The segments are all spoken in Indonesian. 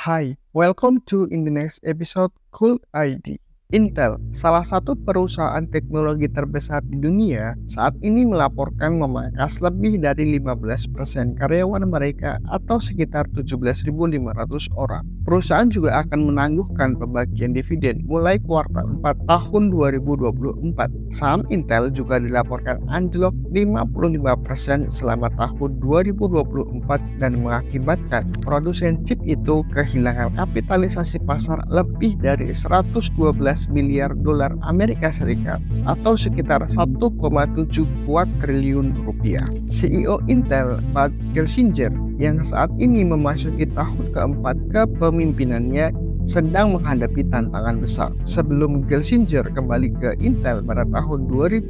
Hi, welcome to in the next episode Cool ID. Intel, salah satu perusahaan teknologi terbesar di dunia, saat ini melaporkan memangkas lebih dari 15% karyawan mereka atau sekitar 17.500 orang. Perusahaan juga akan menangguhkan pembagian dividen mulai kuartal 4 tahun 2024. Saham Intel juga dilaporkan anjlok 55% selama tahun 2024 dan mengakibatkan produsen chip itu kehilangan kapitalisasi pasar lebih dari 112 miliar dolar Amerika Serikat atau sekitar 1,7 kuart triliun rupiah. CEO Intel, Bud Gelsinger, yang saat ini memasuki tahun keempat kepemimpinannya, sedang menghadapi tantangan besar. Sebelum Gelsinger kembali ke Intel pada tahun 2021,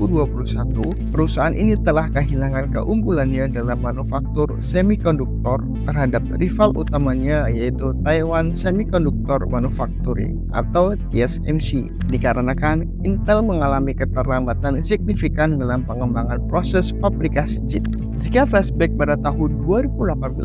perusahaan ini telah kehilangan keunggulannya dalam manufaktur semikonduktor terhadap rival utamanya, yaitu Taiwan Semiconductor Manufacturing atau TSMC, dikarenakan Intel mengalami keterlambatan signifikan dalam pengembangan proses fabrikasi chip. Jika flashback pada tahun 2018,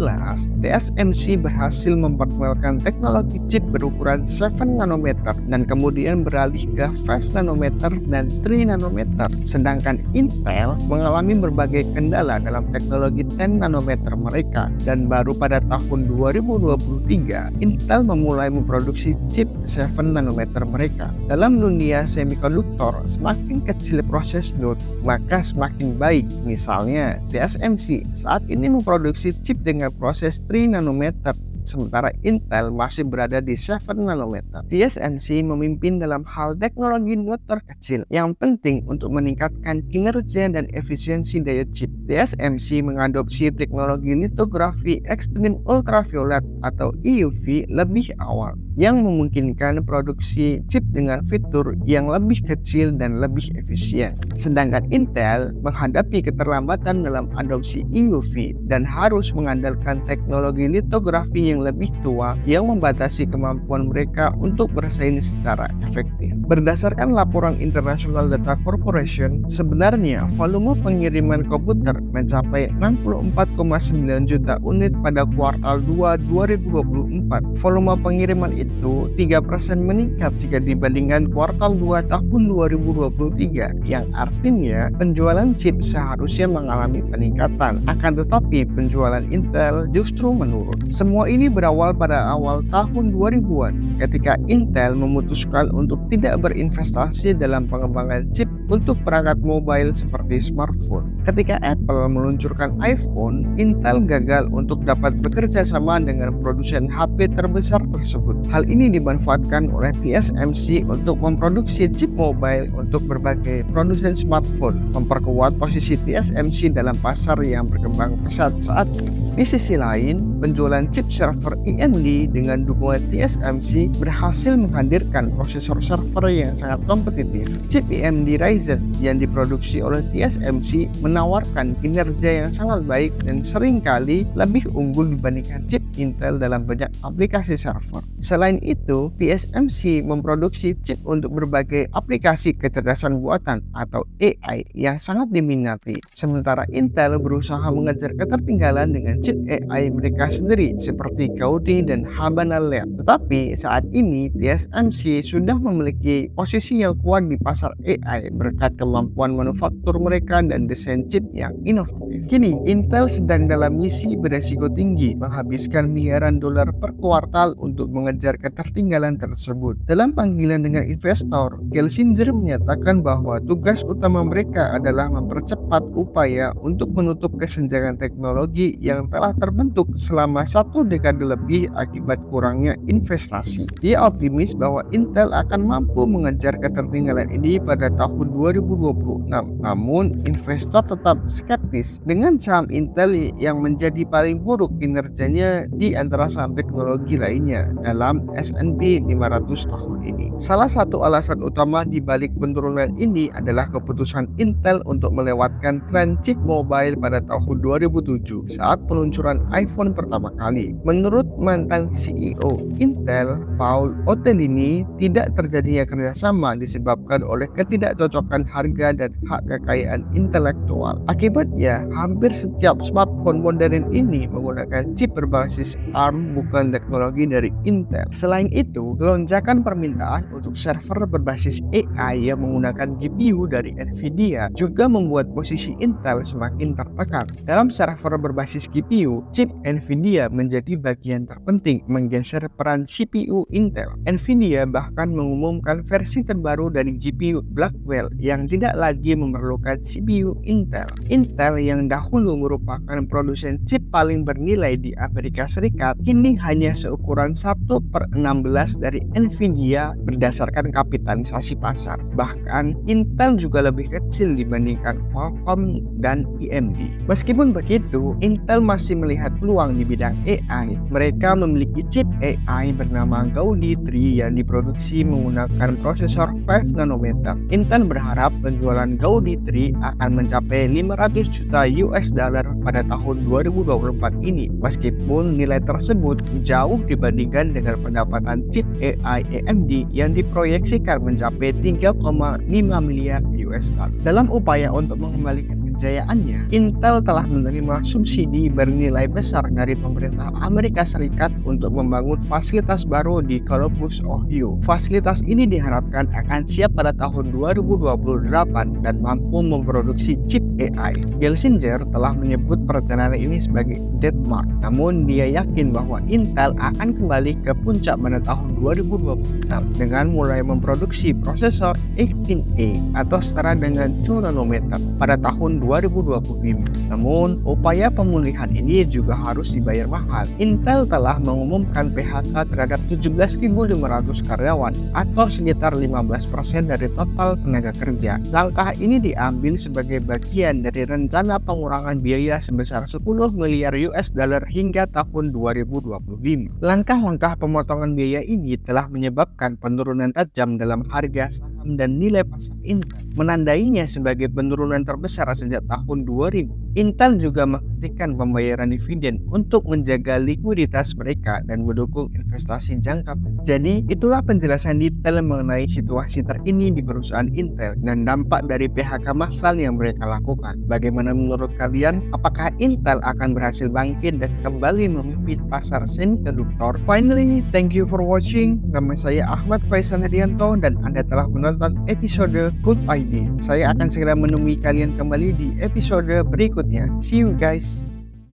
TSMC berhasil memperkenalkan teknologi chip berukuran 7 nanometer dan kemudian beralih ke 5 nanometer dan 3 nanometer. Sedangkan Intel mengalami berbagai kendala dalam teknologi 10 nanometer mereka, dan baru pada tahun 2023 Intel memulai memproduksi chip 7 nanometer mereka. Dalam dunia semikonduktor, semakin kecil proses node, maka semakin baik. Misalnya, TSMC saat ini memproduksi chip dengan proses 3 nanometer, sementara Intel masih berada di 7 nanometer. TSMC memimpin dalam hal teknologi node terkecil yang penting untuk meningkatkan kinerja dan efisiensi daya chip. TSMC mengadopsi teknologi litografi ekstrim ultraviolet atau EUV lebih awal, yang memungkinkan produksi chip dengan fitur yang lebih kecil dan lebih efisien. Sedangkan Intel menghadapi keterlambatan dalam adopsi EUV dan harus mengandalkan teknologi litografi yang lebih tua yang membatasi kemampuan mereka untuk bersaing secara efektif. Berdasarkan laporan International Data Corporation, sebenarnya volume pengiriman komputer mencapai 64,9 juta unit pada kuartal 2 2024. Volume pengiriman itu 3% meningkat jika dibandingkan kuartal 2 tahun 2023, yang artinya penjualan chip seharusnya mengalami peningkatan, akan tetapi penjualan Intel justru menurun. Semua ini berawal pada awal tahun 2000-an ketika Intel memutuskan untuk tidak berinvestasi dalam pengembangan chip untuk perangkat mobile seperti smartphone. Ketika Apple meluncurkan iPhone, Intel gagal untuk dapat bekerja sama dengan produsen HP terbesar tersebut. Hal ini dimanfaatkan oleh TSMC untuk memproduksi chip mobile untuk berbagai produsen smartphone, memperkuat posisi TSMC dalam pasar yang berkembang pesat saat ini. Di sisi lain, penjualan chip server AMD dengan dukungan TSMC berhasil menghadirkan prosesor server yang sangat kompetitif. Chip AMD Ryzen yang diproduksi oleh TSMC menawarkan kinerja yang sangat baik dan seringkali lebih unggul dibandingkan chip Intel dalam banyak aplikasi server. Selain itu, TSMC memproduksi chip untuk berbagai aplikasi kecerdasan buatan atau AI yang sangat diminati. Sementara Intel berusaha mengejar ketertinggalan dengan chip AI mereka sendiri seperti Gaudi dan Habana Lab. Tetapi saat ini TSMC sudah memiliki posisi yang kuat di pasar AI berkat kemampuan manufaktur mereka dan desain chip yang inovatif. Kini Intel sedang dalam misi beresiko tinggi, menghabiskan miliaran dolar per kuartal untuk mengejar ketertinggalan tersebut. Dalam panggilan dengan investor, Gelsinger menyatakan bahwa tugas utama mereka adalah mempercepat upaya untuk menutup kesenjangan teknologi yang telah terbentuk selama 1 dekade lebih akibat kurangnya investasi. Dia optimis bahwa Intel akan mampu mengejar ketertinggalan ini pada tahun 2026. Namun, investor tetap skeptis dengan saham Intel yang menjadi paling buruk kinerjanya di antara saham teknologi lainnya dalam S&P 500 tahun ini. Salah satu alasan utama di balik penurunan ini adalah keputusan Intel untuk melewatkan tren chip mobile pada tahun 2007 saat peluncuran peluncuran iPhone pertama kali. Menurut mantan CEO Intel, Paul Otellini, tidak terjadinya kerjasama disebabkan oleh ketidakcocokan harga dan hak kekayaan intelektual. Akibatnya, hampir setiap smartphone modern ini menggunakan chip berbasis ARM, bukan teknologi dari Intel. Selain itu, lonjakan permintaan untuk server berbasis AI yang menggunakan GPU dari Nvidia juga membuat posisi Intel semakin tertekan. Dalam server berbasis GPU, chip Nvidia menjadi bagian terpenting menggeser peran CPU Intel. Nvidia bahkan mengumumkan versi terbaru dari GPU Blackwell yang tidak lagi memerlukan CPU Intel. Intel yang dahulu merupakan produsen chip paling bernilai di Amerika Serikat kini hanya seukuran 1/16 dari Nvidia berdasarkan kapitalisasi pasar. Bahkan Intel juga lebih kecil dibandingkan Qualcomm dan AMD. Meskipun begitu, Intel masih melihat peluang di bidang AI. Mereka memiliki chip AI bernama Gaudi 3 yang diproduksi menggunakan prosesor 5 nanometer. Intel berharap penjualan Gaudi 3 akan mencapai 500 juta US dollar pada tahun 2024 ini, meskipun nilai tersebut jauh dibandingkan dengan pendapatan chip AI AMD yang diproyeksikan mencapai 3,5 miliar US dollar. Dalam upaya untuk mengembalikan kejayaannya, Intel telah menerima subsidi bernilai besar dari pemerintah Amerika Serikat untuk membangun fasilitas baru di Columbus, Ohio. Fasilitas ini diharapkan akan siap pada tahun 2028 dan mampu memproduksi chip AI. Gelsinger telah menyebut perencanaan ini sebagai death mark, namun dia yakin bahwa Intel akan kembali ke puncak pada tahun 2026 dengan mulai memproduksi prosesor 18A atau setara dengan 2 nanometer pada tahun 2025. Namun, upaya pemulihan ini juga harus dibayar mahal. Intel telah mengumumkan PHK terhadap 17.500 karyawan atau sekitar 15% dari total tenaga kerja. Langkah ini diambil sebagai bagian dari rencana pengurangan biaya sebesar 10 miliar US dollar hingga tahun 2025. Langkah-langkah pemotongan biaya ini telah menyebabkan penurunan tajam dalam harga saham dan nilai pasar Intel, menandainya sebagai penurunan terbesar sejak tahun 2000. Intel juga menghentikan pembayaran dividen untuk menjaga likuiditas mereka dan mendukung investasi jangka panjang. Jadi, itulah penjelasan detail mengenai situasi terkini di perusahaan Intel dan dampak dari PHK massal yang mereka lakukan. Bagaimana menurut kalian? Apakah Intel akan berhasil bangkit dan kembali memimpin pasar semikonduktor? Finally, thank you for watching. Nama saya Ahmad Faisal Hadianto dan Anda telah menonton episode Cult ID. Saya akan segera menemui kalian kembali di episode berikutnya. See you guys.